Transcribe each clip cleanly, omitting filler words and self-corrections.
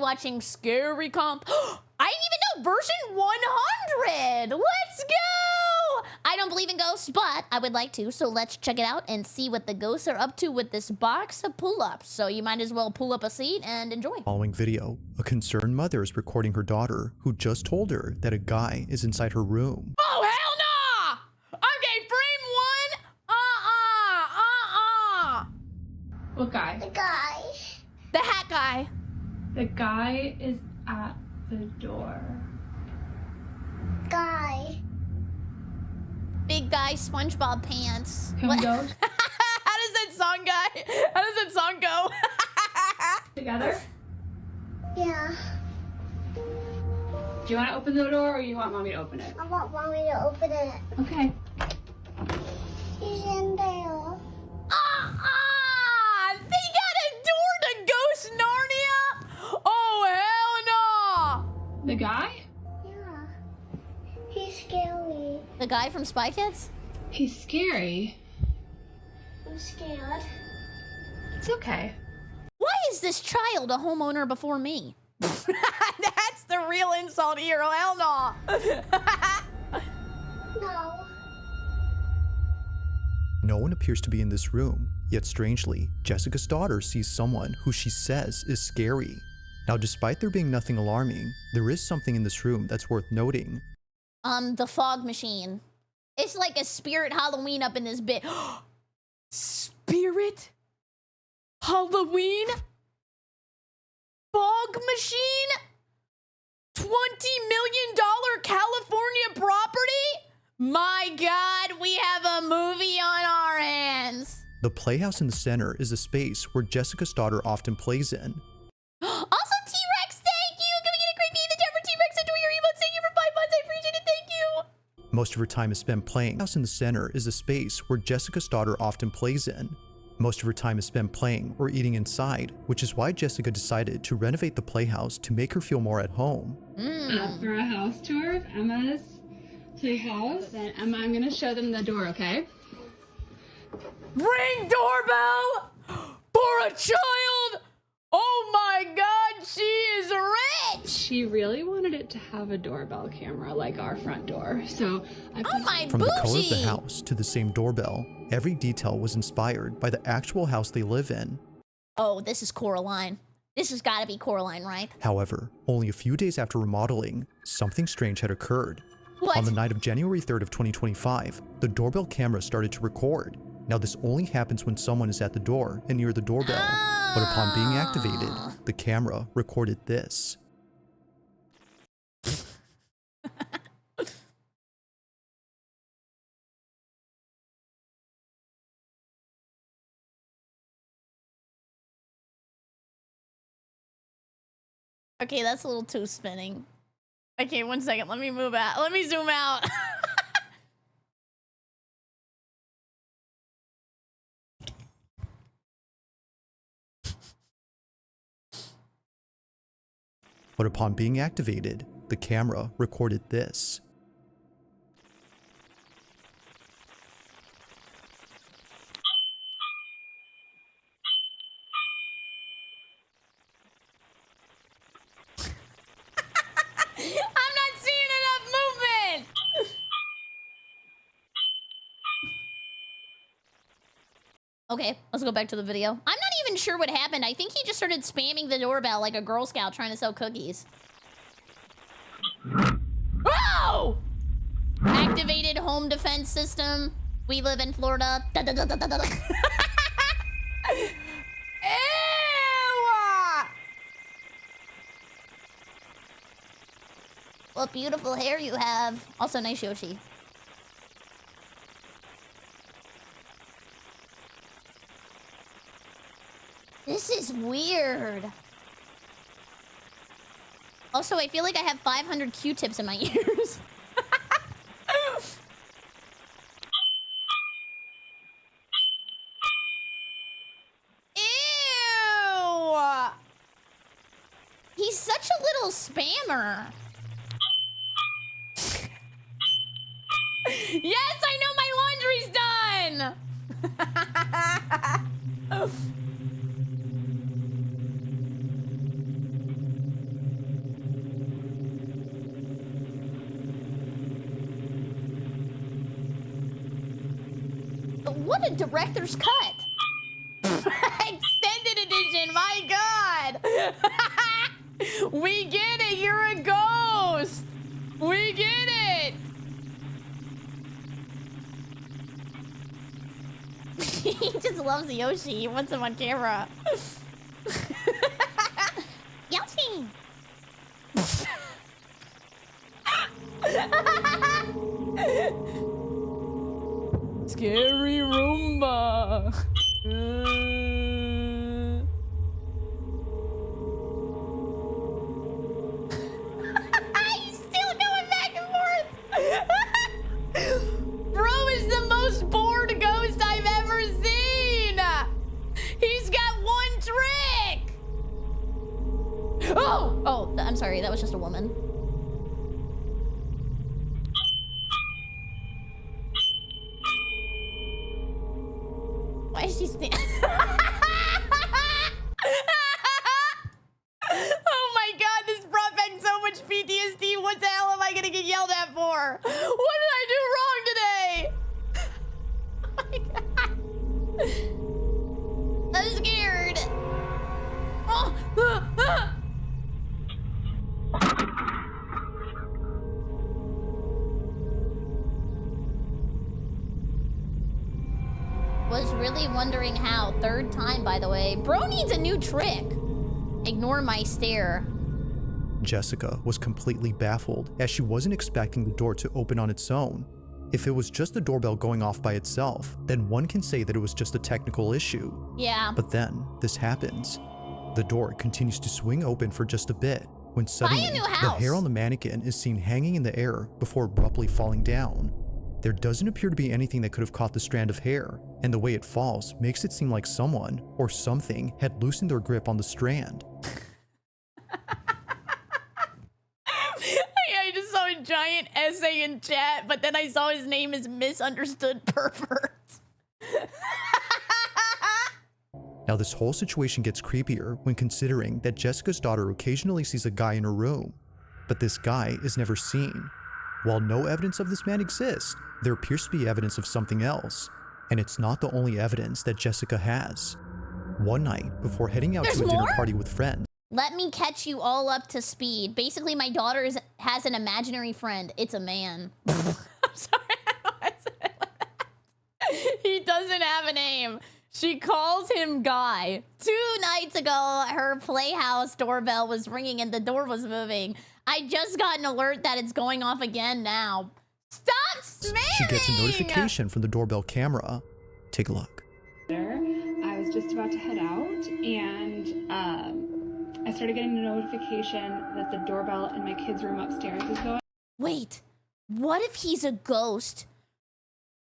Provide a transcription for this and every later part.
watching Scary Comp. I didn't even know, version 100. Let's go. I don't believe in ghosts, but I would like to. So let's check it out and see what the ghosts are up to with this box of pull-ups. So you might as well pull up a seat and enjoy. Following video, a concerned mother is recording her daughter who just told her that a guy is inside her room. Oh, hell no! Okay, frame one. What guy? The guy. The hat guy. The guy is at the door. Guy. Big guy, SpongeBob pants. Can we go How does that song go? together? Yeah. Do you want to open the door or you want mommy to open it? I want mommy to open it. Okay. He's in there. They got a door to Ghost Narnia? Oh, hell no! The guy? Yeah. He's scary. The guy from Spy Kids? He's scary. I'm scared. It's okay. Why is this child a homeowner before me? That's the real insult here. Oh, hell no. No. No one appears to be in this room, yet strangely, Jessica's daughter sees someone who she says is scary. Now, despite there being nothing alarming, there is something in this room that's worth noting. The fog machine. It's like a spirit Halloween up in this bit. Spirit Halloween? Fog machine? $20 million California property? My God, we have a movie on our hands. The playhouse in the center is a space where Jessica's daughter often plays in. Also, T-Rex, thank you. Can we get a great beat in the chat for T-Rex? Enjoy your emotes. Thank you for 5 months. I appreciate it. Thank you. Most of her time is spent playing. The house in the center is a space where Jessica's daughter often plays in. Most of her time is spent playing or eating inside, which is why Jessica decided to renovate the playhouse to make her feel more at home. For a house tour of Emma's playhouse. Then Emma, I'm gonna show them the door, okay? Ring doorbell for a child. Oh my God, she is rich. She really wanted it to have a doorbell camera like our front door. So I put From the color of the house to the same doorbell, every detail was inspired by the actual house they live in. Oh, this is Coraline. This has got to be Coraline, right? However, only a few days after remodeling, something strange had occurred. What? On the night of January 3rd of 2025, the doorbell camera started to record. Now this only happens when someone is at the door and near the doorbell. But upon being activated, the camera recorded this. Okay, that's a little too spinning. Okay, 1 second. Let me move out. Let me zoom out. But upon being activated, the camera recorded this. I'm not seeing enough movement. Okay, let's go back to the video. I'm not even sure what happened. I think he just started spamming the doorbell like a Girl Scout trying to sell cookies. Whoa! Activated home defense system. We live in Florida. Ew! What beautiful hair you have. Also, nice Yoshi. This is weird. Also, I feel like I have 500 Q-tips in my ears. Ew! He's such a little spammer. Yes, I know my laundry's done! What a director's cut. Extended edition, my God. We get it, you're a ghost. We get it. He just loves Yoshi. He wants him on camera. Yoshi. Scary Roomba. He's still going back and forth. Bro is the most bored ghost I've ever seen. He's got one trick. Oh, I'm sorry. That was just a woman. Why is she standing? Oh my God, this brought back so much PTSD. What the hell am I gonna get yelled at for? What did I do wrong today? Oh my God. I'm scared. Oh, Was really wondering how. Third time, by the way. Bro needs a new trick. Ignore my stare. Jessica was completely baffled as she wasn't expecting the door to open on its own. If it was just the doorbell going off by itself, then one can say that it was just a technical issue. Yeah. But then, this happens. The door continues to swing open for just a bit, when suddenly, the hair on the mannequin is seen hanging in the air before abruptly falling down. There doesn't appear to be anything that could have caught the strand of hair, and the way it falls makes it seem like someone, or something, had loosened their grip on the strand. I just saw a giant essay in chat, but then I saw his name is Misunderstood Pervert. Now this whole situation gets creepier when considering that Jessica's daughter occasionally sees a guy in her room, but this guy is never seen. While no evidence of this man exists, there appears to be evidence of something else, and it's not the only evidence that Jessica has. One night, before heading out to a dinner party with friends, let me catch you all up to speed. Basically, my daughter has an imaginary friend. It's a man. I'm sorry, I don't know why I said it like that. He doesn't have a name. She calls him Guy. 2 nights ago, her playhouse doorbell was ringing and the door was moving. I just got an alert that it's going off again now. Stop spamming! She gets a notification from the doorbell camera. Take a look. I was just about to head out, and I started getting a notification that the doorbell in my kids' room upstairs is going. Wait, what if he's a ghost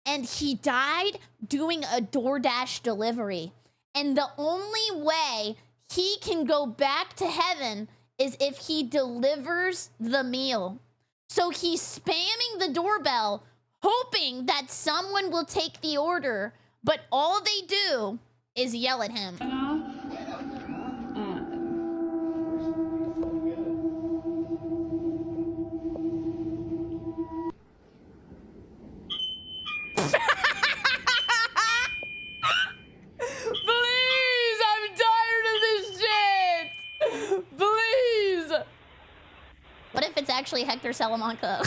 and he died doing a DoorDash delivery, and the only way he can go back to heaven is if he delivers the meal? So he's spamming the doorbell, hoping that someone will take the order, but all they do is yell at him. Please, I'm tired of this shit. Please. What if it's actually Hector Salamanca?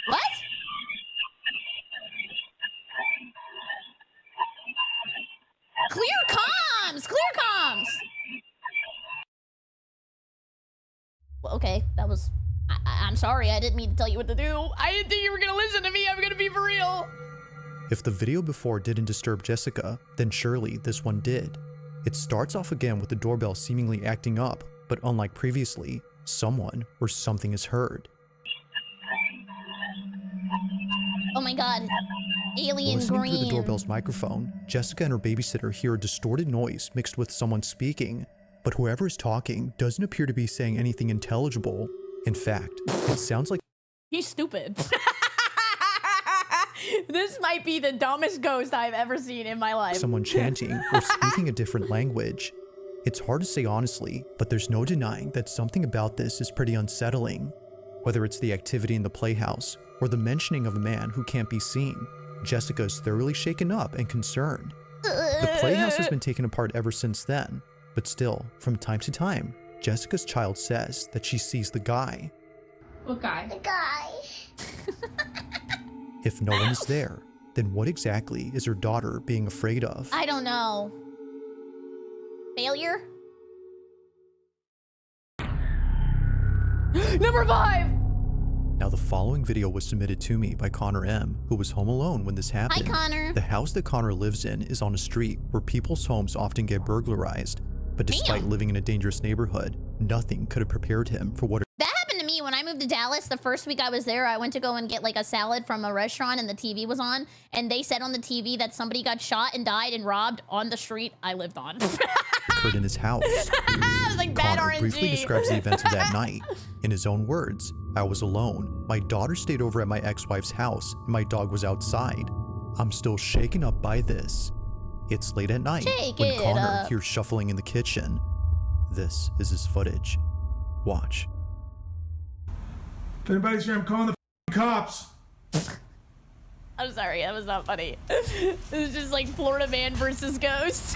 What? Clear comms! Clear comms! Well, okay, that was... I'm sorry, I didn't mean to tell you what to do. I didn't think you were gonna listen to me. I'm gonna be for real. If the video before didn't disturb Jessica, then surely this one did. It starts off again with the doorbell seemingly acting up, but unlike previously, someone or something is heard. Oh my god. Alien Listening green. through the doorbell's microphone, Jessica and her babysitter hear a distorted noise mixed with someone speaking, but whoever is talking doesn't appear to be saying anything intelligible. In fact, it sounds like he's stupid. This might be the dumbest ghost I've ever seen in my life. Someone chanting or speaking a different language. It's hard to say honestly, but there's no denying that something about this is pretty unsettling. Whether it's the activity in the playhouse or the mentioning of a man who can't be seen, Jessica is thoroughly shaken up and concerned. The playhouse has been taken apart ever since then, but still, from time to time, Jessica's child says that she sees the guy. What guy? The guy. If no one is there, then what exactly is her daughter being afraid of? I don't know. Failure? Number 5! Now the following video was submitted to me by Connor M, who was home alone when this happened. Hi, Connor. The house that Connor lives in is on a street where people's homes often get burglarized, but despite living in a dangerous neighborhood, nothing could have prepared him for what That happened to me when I moved to Dallas. The first week I was there, I went to go and get like a salad from a restaurant and the TV was on, and they said on the TV that somebody got shot and died and robbed on the street I lived on. occurred in his house. I was like, bad Connor RNG. briefly describes the events of that night. In his own words, I was alone. My daughter stayed over at my ex-wife's house, and my dog was outside. I'm still shaken up by this. It's late at night Shake when it Connor up. hears shuffling in the kitchen. This is his footage. Watch. If anybody's here, I'm calling the cops. I'm sorry, that was not funny. It was just like Florida man versus ghost.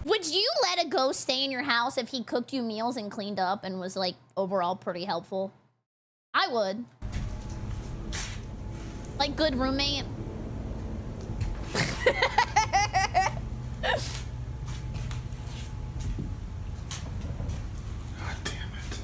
Would you let a ghost stay in your house if he cooked you meals and cleaned up and was like overall pretty helpful? I would. Like good roommate. God damn it.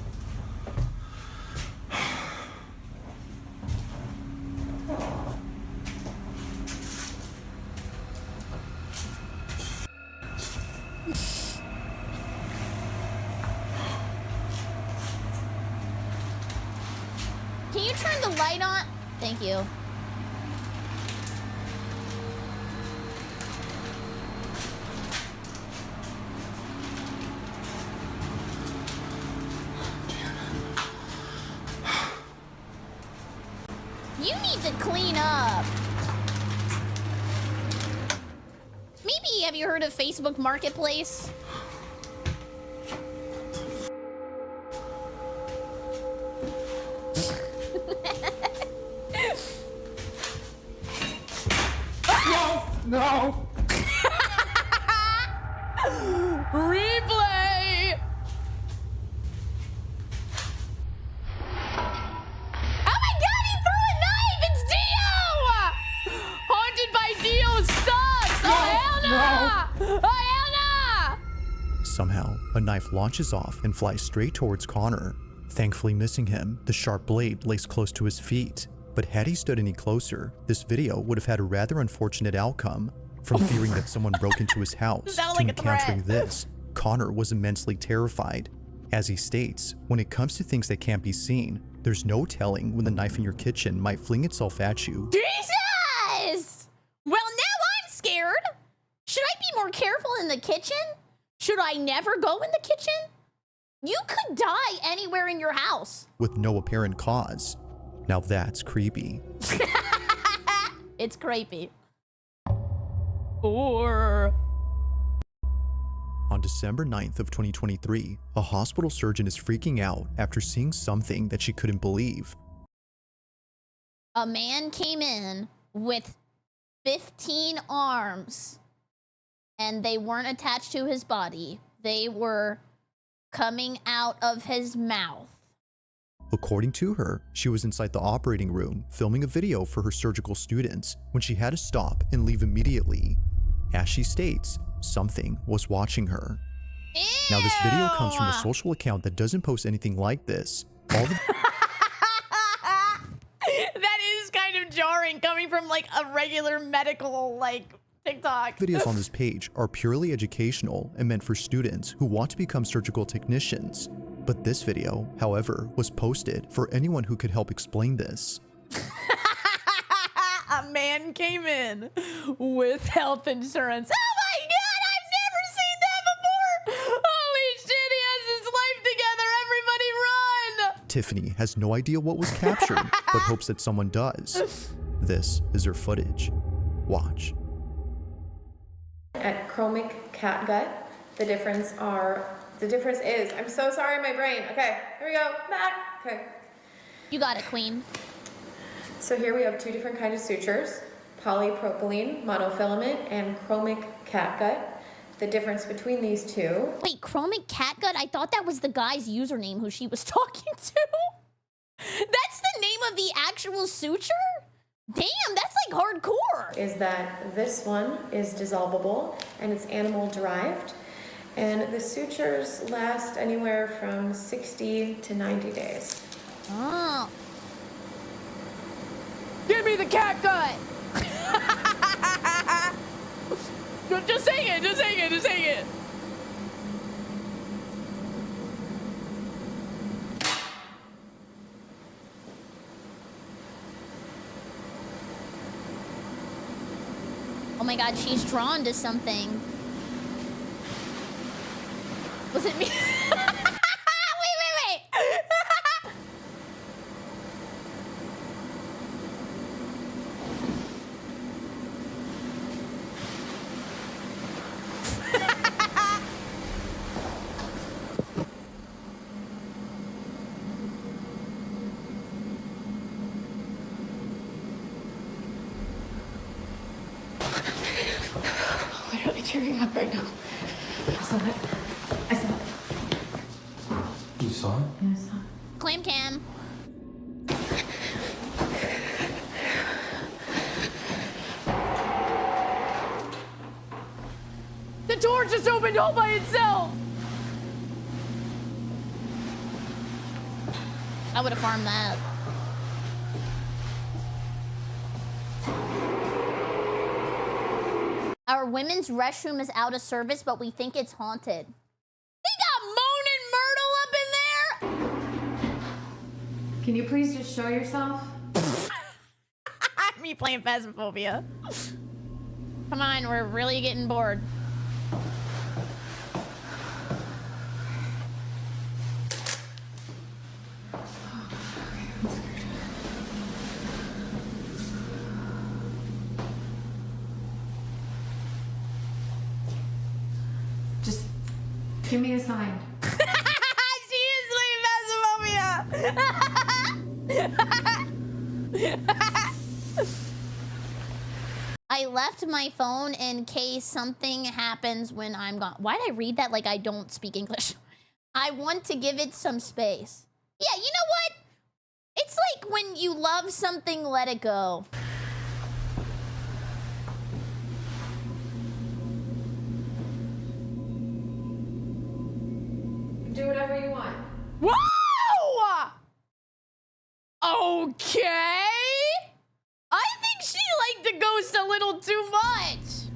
Can you turn the light on? Thank you. You need to clean up. Maybe, have you heard of Facebook Marketplace? No! Replay! Oh my god, he threw a knife! It's Dio! Haunted by Dio sucks! Oh hell no! Oh hell no! Somehow, a knife launches off and flies straight towards Connor. Thankfully missing him, the sharp blade lays close to his feet. But had he stood any closer, this video would have had a rather unfortunate outcome. From fearing that someone broke into his house Sounded to like a encountering threat. this, Connor was immensely terrified. As he states, when it comes to things that can't be seen, there's no telling when the knife in your kitchen might fling itself at you. Jesus! Well, now I'm scared. Should I be more careful in the kitchen? Should I never go in the kitchen? You could die anywhere in your house. With no apparent cause. Now that's creepy. It's creepy. Or... On December 9th of 2023, a hospital surgeon is freaking out after seeing something that she couldn't believe. A man came in with 15 arms, and they weren't attached to his body. They were coming out of his mouth. According to her, she was inside the operating room filming a video for her surgical students when she had to stop and leave immediately. As she states, something was watching her. Ew! Now this video comes from a social account that doesn't post anything like this. All the That is kind of jarring coming from like a regular medical like TikTok. videos on this page are purely educational and meant for students who want to become surgical technicians. But this video, however, was posted for anyone who could help explain this. A man came in with health insurance. Oh my god, I've never Tiffany has no idea what was captured, but hopes that someone does. This is her footage. Watch. At chromic catgut, the difference is, I'm so sorry, my brain. Okay, here we go, back. Okay. You got it, queen. So here we have two different kinds of sutures, polypropylene monofilament and chromic catgut. The difference between these two. Wait, chromic catgut? I thought that was the guy's username who she was talking to. That's the name of the actual suture? Damn, that's like hardcore. Is that this one is dissolvable and it's animal derived. And the sutures last anywhere from 60 to 90 days. Oh. Give me the catgut! Just say it, just say it, just say it. Oh my god, she's drawn to something. Was it me? Wait. Literally tearing up right now. I saw it. You saw it? Yeah, I saw it. Clam cam. The door just opened all by itself. I would have farmed that. Our women's restroom is out of service, but we think it's haunted. They got Moan and Myrtle up in there. Can you please just show yourself? Me playing Phasmophobia. Come on, we're really getting bored. Just give me a sign. She is playing Phasmophobia. I left my phone in case something happens when I'm gone. Why did I read that like I don't speak English? I want to give it some space. Yeah, you know what? It's like when you love something, let it go. Do whatever you want. Whoa! Okay. I think she liked the ghost a little too much.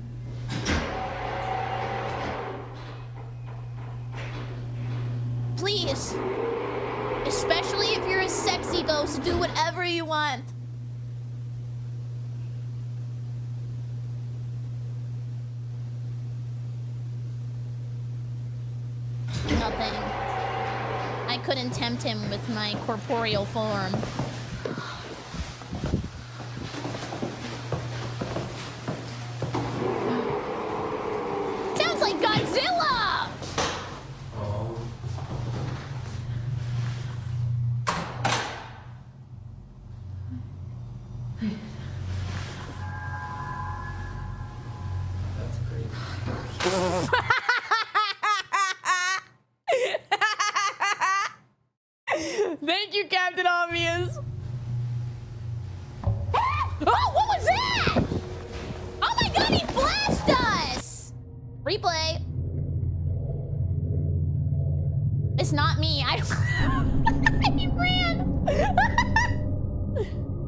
Please. Especially if you're a sexy ghost, do whatever you want. Nothing. I couldn't tempt him with my corporeal form. Sounds like Godzilla! Oh. That's great. Thank you, Captain Obvious. Oh, what was that? Oh my god, he flashed us! Replay. It's not me. He ran.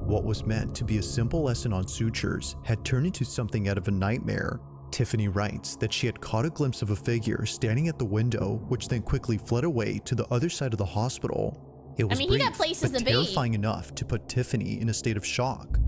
What was meant to be a simple lesson on sutures had turned into something out of a nightmare. Tiffany writes that she had caught a glimpse of a figure standing at the window, which then quickly fled away to the other side of the hospital. It was he brief, got places but to be. terrifying enough to put Tiffany in a state of shock.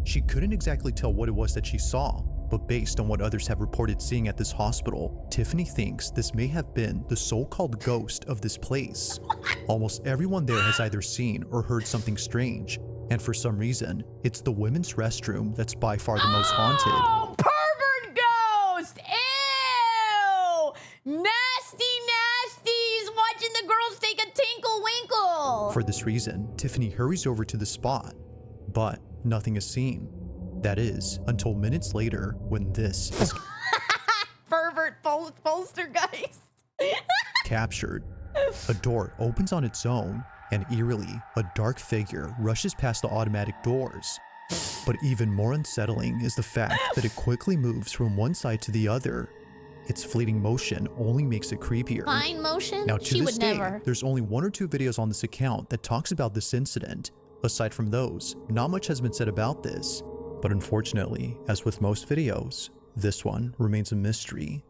She couldn't exactly tell what it was that she saw, But based on what others have reported seeing at this hospital, Tiffany thinks this may have been the so-called ghost of this place. Almost everyone there has either seen or heard something strange, and for some reason, it's the women's restroom that's by far the most haunted. Oh, pervert ghost! Ew! Nasty nasties watching the girls take a tinkle winkle. For this reason, Tiffany hurries over to the spot, but nothing is seen. That is, until minutes later when this is Pervert poltergeist. captured. A door opens on its own, and eerily, a dark figure rushes past the automatic doors. But even more unsettling is the fact that it quickly moves from one side to the other. Its fleeting motion only makes it creepier. Fine motion? Now, to She this would day, never. there's only 1 or 2 videos on this account that talks about this incident. Aside from those, not much has been said about this. But unfortunately, as with most videos, this one remains a mystery.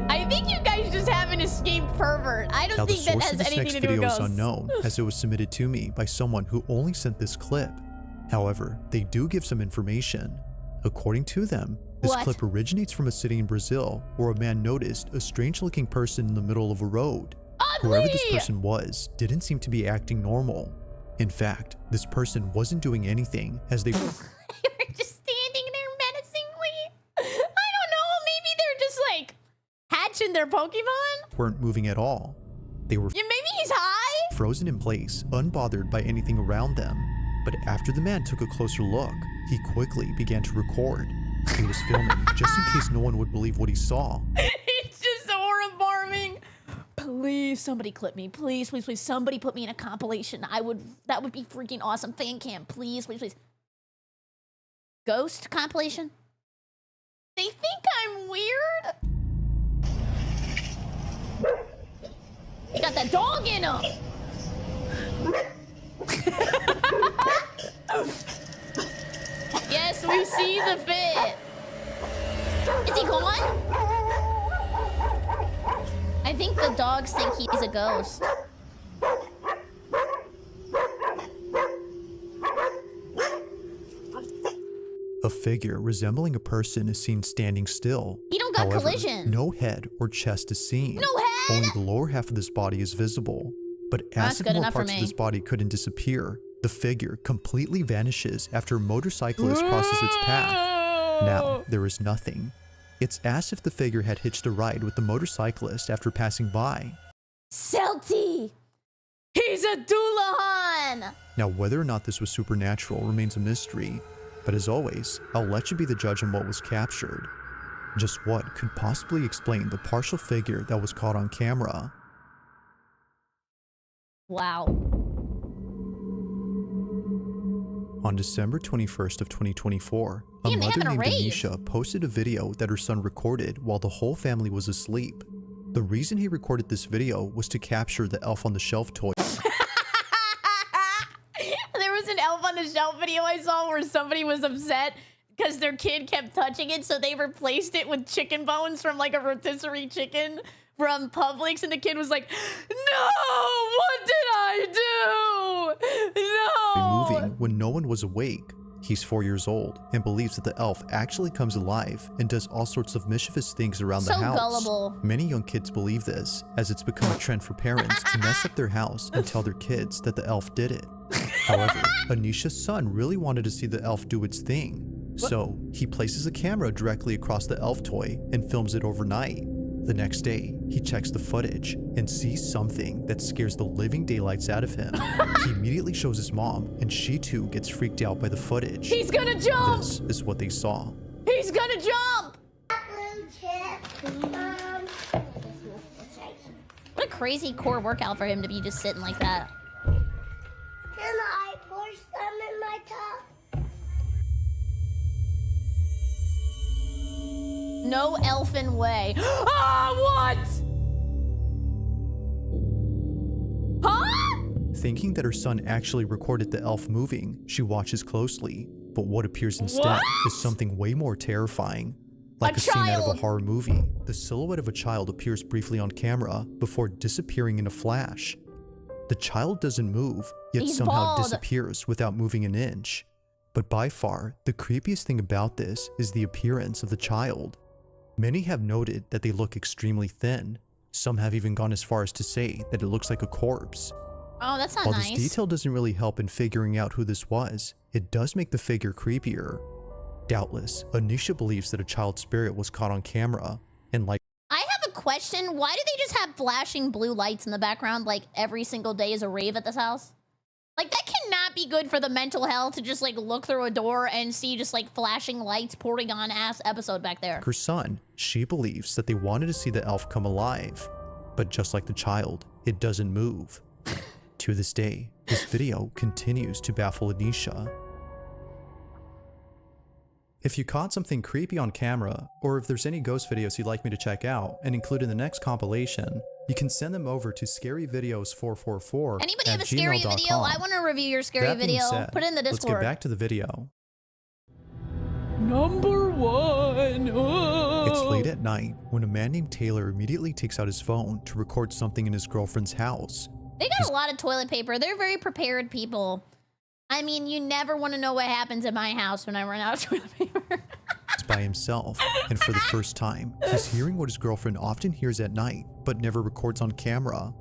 I think you guys just have an escaped pervert. I don't Now, the think that source has of this anything next to do with video is ghosts. unknown, as it was submitted to me by someone who only sent this clip. However, they do give some information. According to them, this What? clip originates from a city in Brazil where a man noticed a strange-looking person in the middle of a road. Whoever this Ugly! person was didn't seem to be acting normal. In fact, this person wasn't doing anything as they You're just standing there menacingly. I don't know. Maybe they're just like hatching their Pokemon. weren't moving at all. They were Yeah, maybe he's high. frozen in place, unbothered by anything around them. But after the man took a closer look, he quickly began to record. He was filming just in case no one would believe what he saw. It's just horrifying. Please, somebody clip me. Please, please, please. Somebody put me in a compilation. That would be freaking awesome. Fan cam, please, please, please. Ghost compilation? They think I'm weird? He got that dog in him. Yes, we see the fit. Is he gone? I think the dogs think he's a ghost. A figure resembling a person is seen standing still. He don't got However, collision. no head or chest is seen. No head? Only the lower half of this body is visible. But That's as if good more enough for parts of me. this body couldn't disappear, the figure completely vanishes after a motorcyclist crosses its path. Now, there is nothing. It's as if the figure had hitched a ride with the motorcyclist after passing by. Celty! He's a Doulahan! Now, whether or not this was supernatural remains a mystery, but as always, I'll let you be the judge on what was captured. Just what could possibly explain the partial figure that was caught on camera? Wow. On December 21st of 2024, a Damn, they mother having a named rave. Anisha posted a video that her son recorded while the whole family was asleep. The reason he recorded this video was to capture the Elf on the Shelf toy. There was an Elf on the Shelf video I saw where somebody was upset because their kid kept touching it, so they replaced it with chicken bones from like a rotisserie chicken from Publix, and the kid was like, "No, what did I do? No!" moving when no one was awake. He's 4 years old and believes that the elf actually comes alive and does all sorts of mischievous things around the So house. gullible. Many young kids believe this, as it's become a trend for parents to mess up their house and tell their kids that the elf did it. However, Anisha's son really wanted to see the elf do its thing, so he places a camera directly across the elf toy and films it overnight. The next day, he checks the footage and sees something that scares the living daylights out of him. He immediately shows his mom, and she too gets freaked out by the footage. He's gonna jump! This is what they saw. He's gonna jump! What a crazy core workout for him to be just sitting like that. Can I pour some in my cup? No elfin way. Ah, what? Huh? Thinking that her son actually recorded the elf moving, she watches closely, but what appears instead What? is something way more terrifying. Like A a scene out of child. a horror movie, the silhouette of a child appears briefly on camera before disappearing in a flash. The child doesn't move, yet He's somehow bald. disappears without moving an inch. But by far, the creepiest thing about this is the appearance of the child. Many have noted that they look extremely thin. Some have even gone as far as to say that it looks like a corpse. Oh, that's not While nice. this detail doesn't really help in figuring out who this was, it does make the figure creepier. Doubtless, Anisha believes that a child spirit was caught on camera, and like I have a question. Why do they just have flashing blue lights in the background like every single day is a rave at this house? Like, that cannot be good for the mental health to just like look through a door and see just like flashing lights pouring on ass episode back there. her son, she believes that they wanted to see the elf come alive. But just like the child, it doesn't move. To this day, this video continues to baffle Anisha. If you caught something creepy on camera, or if there's any ghost videos you'd like me to check out and include in the next compilation, you can send them over to scaryvideos444 Anybody at have a scary gmail.com. video? I want to review your scary That being video. said, Put it in the let's Discord. get back to the video. Number one. It's late at night when a man named Taylor immediately takes out his phone to record something in his girlfriend's house. They got a lot of toilet paper. They're very prepared people. I mean, you never want to know what happens in my house when I run out of toilet paper. It's by himself, and for the first time, he's hearing what his girlfriend often hears at night, but never records on camera.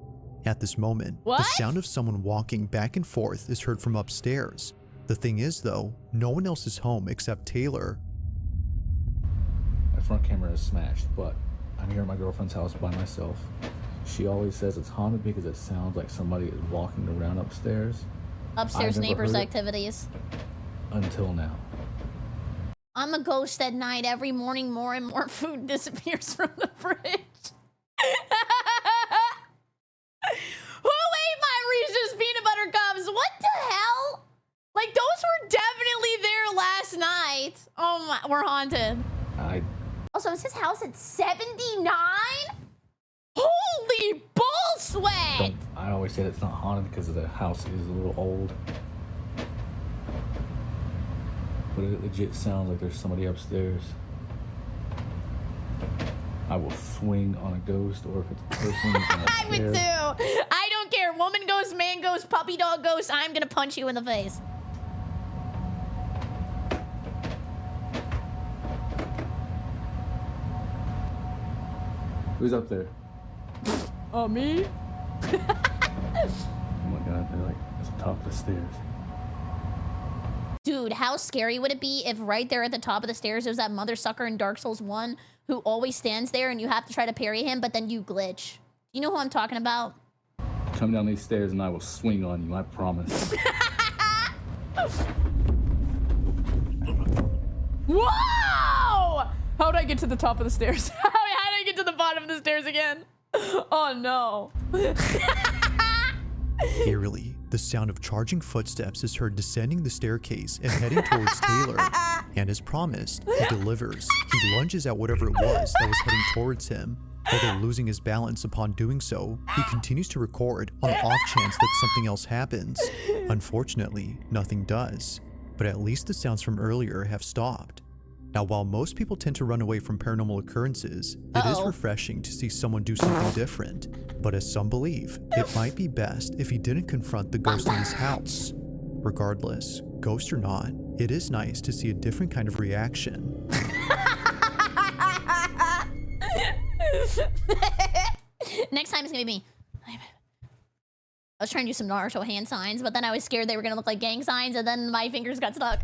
At this moment, What? the sound of someone walking back and forth is heard from upstairs. The thing is, though, no one else is home except Taylor. My front camera is smashed, but I'm here at my girlfriend's house by myself. She always says it's haunted because it sounds like somebody is walking around upstairs. Upstairs I've never neighbors heard it activities. until now. I'm a ghost at night. Every morning, more and more food disappears from the fridge. Who ate my Reese's peanut butter cups? What the hell? Like, those were definitely there last night. Oh my, we're haunted. Also, is his house at 79? Holy bull sweat! I always say it's not haunted because the house is a little old. But it legit sounds like there's somebody upstairs. I will swing on a ghost, or if it's a person, I would too. I don't care. Woman ghost, man ghost, puppy dog ghost. I'm gonna punch you in the face. Who's up there? Me? Oh my god, they're like at the top of the stairs. Dude, how scary would it be if right there at the top of the stairs there's that mother sucker in Dark Souls 1 who always stands there and you have to try to parry him, but then you glitch. You know who I'm talking about? Come down these stairs and I will swing on you, I promise. Whoa! How'd I get to the top of the stairs? How did I get to the bottom of the stairs again? Oh no. Eerily, the sound of charging footsteps is heard descending the staircase and heading towards Taylor. And as promised, he delivers. He lunges at whatever it was that was heading towards him. Although losing his balance upon doing so, he continues to record on the off chance that something else happens. Unfortunately, nothing does. But at least the sounds from earlier have stopped. Now, while most people tend to run away from paranormal occurrences, it is refreshing to see someone do something different. But as some believe, it might be best if he didn't confront the ghost in his house. Regardless, ghost or not, it is nice to see a different kind of reaction. Next time it's gonna be me. I was trying to do some Naruto hand signs, but then I was scared they were gonna look like gang signs, and then my fingers got stuck.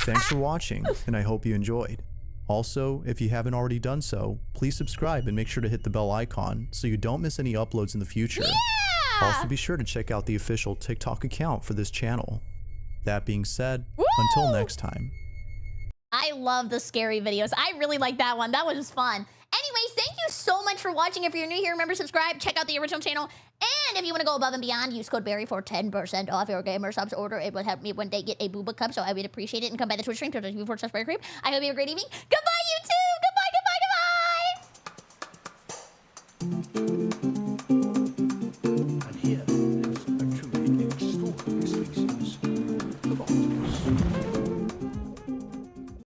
Thanks for watching, and I hope you enjoyed. Also, if you haven't already done so, please subscribe and make sure to hit the bell icon so you don't miss any uploads in the future. Yeah! Also, be sure to check out the official TikTok account for this channel. That being said, until next time. I love the scary videos. I really like that one. That was fun. Anyways, thank you so much for watching. If you're new here, remember subscribe, check out the original channel. And if you want to go above and beyond, use code Berry for 10% off your gamer subs order. It would help me one day get a booba cup, so I would appreciate it. And come by the Twitch stream, twitch.tv/BerryCrepe. I hope you have a great evening. Goodbye, YouTube! Goodbye, goodbye, goodbye!